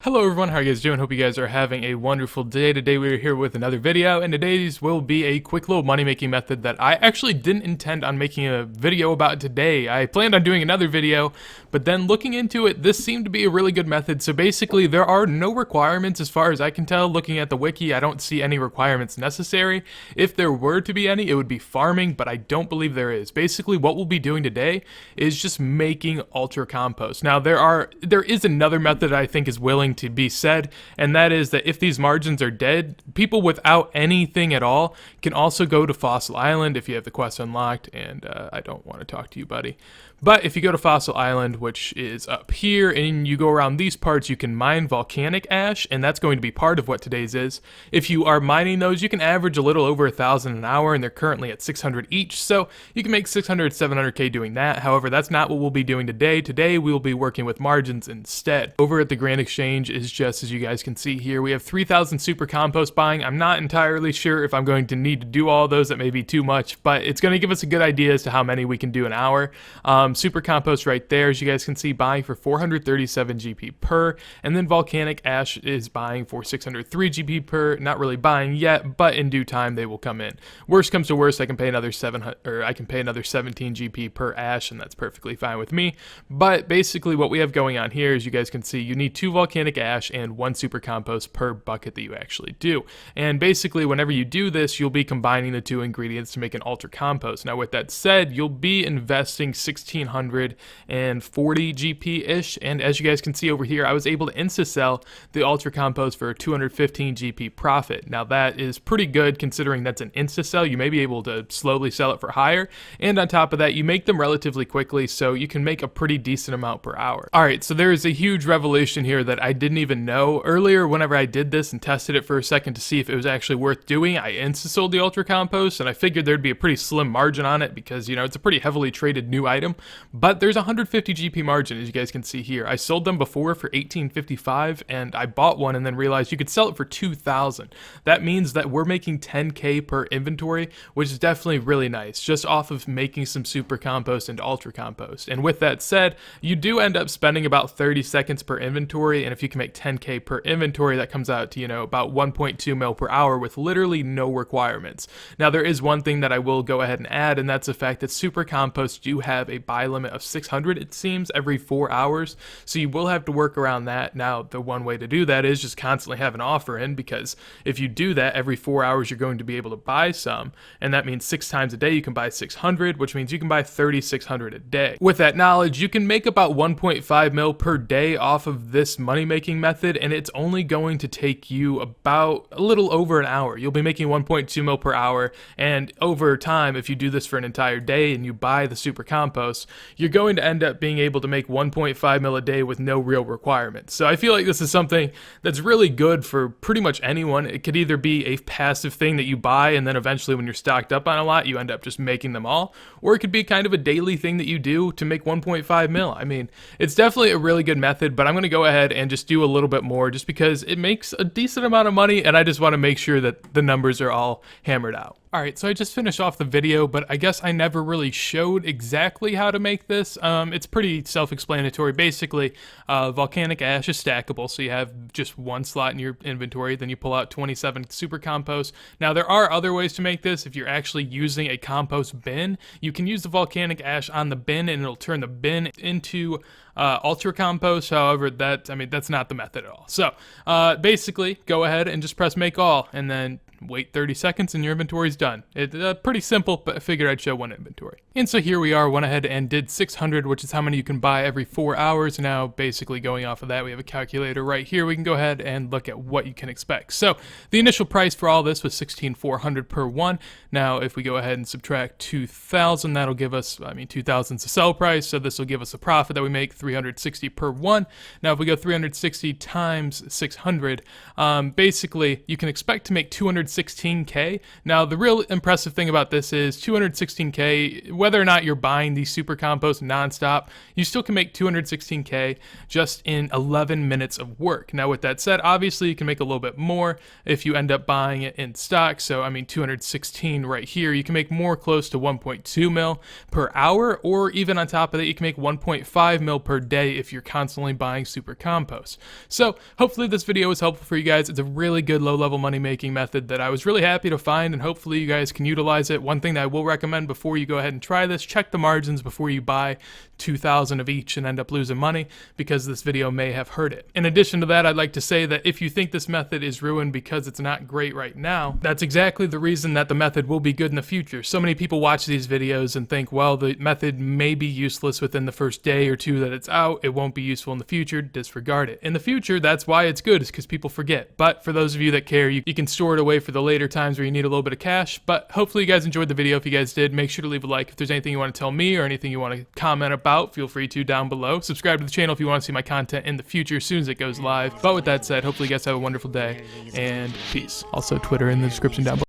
Hello everyone, how are you guys doing? Hope you guys are having a wonderful day. Today we are here with another video, and today's will be a quick little money making method that I actually didn't intend on making a video about today. I planned on doing another video, but then looking into it, this seemed to be a really good method. So basically there are no requirements as far as I can tell. Looking at the wiki, I don't see any requirements necessary. If there were to be any, it would be farming, but I don't believe there is. Basically what we'll be doing today is just making ultra compost. Now there is another method I think is willing to be said, and that is that if these margins are dead, people without anything at all can also go to Fossil Island if you have the quest unlocked, and I don't want to talk to you, buddy. But if you go to Fossil Island, which is up here, and you go around these parts, you can mine volcanic ash, and that's going to be part of what today's is. If you are mining those, you can average a little over 1,000 an hour, and they're currently at 600 each, so you can make 600, 700k doing that. However, that's not what we'll be doing today. Today, we will be working with margins instead. Over at the Grand Exchange is just, as you guys can see here, we have 3,000 super compost buying. I'm not entirely sure if I'm going to need to do all those. That may be too much, but it's going to give us a good idea as to how many we can do an hour. Super compost right there, as you guys can see, buying for 437 GP per, and then volcanic ash is buying for 603 GP per. Not really buying yet, but in due time they will come in. Worst comes to worst, I can pay another 17 GP per ash, and that's perfectly fine with me. But basically what we have going on here, as you guys can see, you need 2 volcanic ash and 1 super compost per bucket that you actually do. And basically whenever you do this, you'll be combining the 2 ingredients to make an ultra compost. Now with that said, you'll be investing 1,640 GP-ish, and as you guys can see over here, I was able to insta-sell the ultra compost for a 215 GP profit. Now that is pretty good considering that's an insta-sell. You may be able to slowly sell it for higher, and on top of that, you make them relatively quickly, so you can make a pretty decent amount per hour. Alright, so there is a huge revelation here that I didn't even know. Earlier, whenever I did this and tested it for a second to see if it was actually worth doing, I insta-sold the ultra compost, and I figured there'd be a pretty slim margin on it because, you know, it's a pretty heavily traded new item, but there's a 150 GP margin, as you guys can see here. I sold them before for 1855, and I bought one and then realized you could sell it for 2,000. That means that we're making 10k per inventory, which is definitely really nice, just off of making some super compost and ultra compost. And with that said, you do end up spending about 30 seconds per inventory, and if you can make 10k per inventory, that comes out to, you know, about 1.2 mil per hour with literally no requirements. Now there is one thing that I will go ahead and add, and that's the fact that super compost do have a buy limit of 600, it seems, every 4 hours, so you will have to work around that. Now the one way to do that is just constantly have an offer in, because if you do that every 4 hours, you're going to be able to buy some, and that means 6 times a day you can buy 600, which means you can buy 3,600 a day. With that knowledge, you can make about 1.5 mil per day off of this money making method, and it's only going to take you about a little over an hour. You'll be making 1.2 mil per hour, and over time, if you do this for an entire day and you buy the super compost, you're going to end up being able to make 1.5 mil a day with no real requirements. So I feel like this is something that's really good for pretty much anyone. It could either be a passive thing that you buy, and then eventually when you're stocked up on a lot, you end up just making them all, or it could be kind of a daily thing that you do to make 1.5 mil. I mean, it's definitely a really good method, but I'm going to go ahead and just do a little bit more just because it makes a decent amount of money, and I just want to make sure that the numbers are all hammered out. Alright, so I just finished off the video, but I guess I never really showed exactly how to make this. It's pretty self-explanatory. Basically, volcanic ash is stackable, so you have just 1 slot in your inventory, then you pull out 27 super compost. Now, there are other ways to make this. If you're actually using a compost bin, you can use the volcanic ash on the bin, and it'll turn the bin into ultra compost. However, that's not the method at all. So, basically, go ahead and just press make all, and then wait 30 seconds and your inventory's done. It's pretty simple, but I figured I'd show one inventory. And so here we are, went ahead and did 600, which is how many you can buy every 4 hours. Now, basically going off of that, we have a calculator right here. We can go ahead and look at what you can expect. So the initial price for all this was 16,400 per one. Now, if we go ahead and subtract 2,000, that'll give us, 2,000 is the sell price, so this will give us a profit that we make 360 per one. Now, if we go 360 times 600, basically you can expect to make 260 216K. Now, the real impressive thing about this is 216K, whether or not you're buying these super composts nonstop, you still can make 216K just in 11 minutes of work. Now, with that said, obviously you can make a little bit more if you end up buying it in stock. So, I mean, 216 right here, you can make more, close to 1.2 mil per hour, or even on top of that, you can make 1.5 mil per day if you're constantly buying super compost. So hopefully this video was helpful for you guys. It's a really good low-level money-making method that I was really happy to find, and hopefully you guys can utilize it. One thing that I will recommend before you go ahead and try this, check the margins before you buy 2,000 of each and end up losing money, because this video may have hurt it. In addition to that, I'd like to say that if you think this method is ruined because it's not great right now, that's exactly the reason that the method will be good in the future. So many people watch these videos and think, well, the method may be useless within the first day or two that it's out, it won't be useful in the future, disregard it. In the future, that's why it's good, is because people forget. But for those of you that care, you can store it away for the later times where you need a little bit of cash. But hopefully you guys enjoyed the video. If you guys did, make sure to leave a like. If there's anything you want to tell me or anything you want to comment about, feel free to down below. Subscribe to the channel if you want to see my content in the future as soon as it goes live. But with that said, hopefully you guys have a wonderful day, and peace. Also, Twitter in the description down below.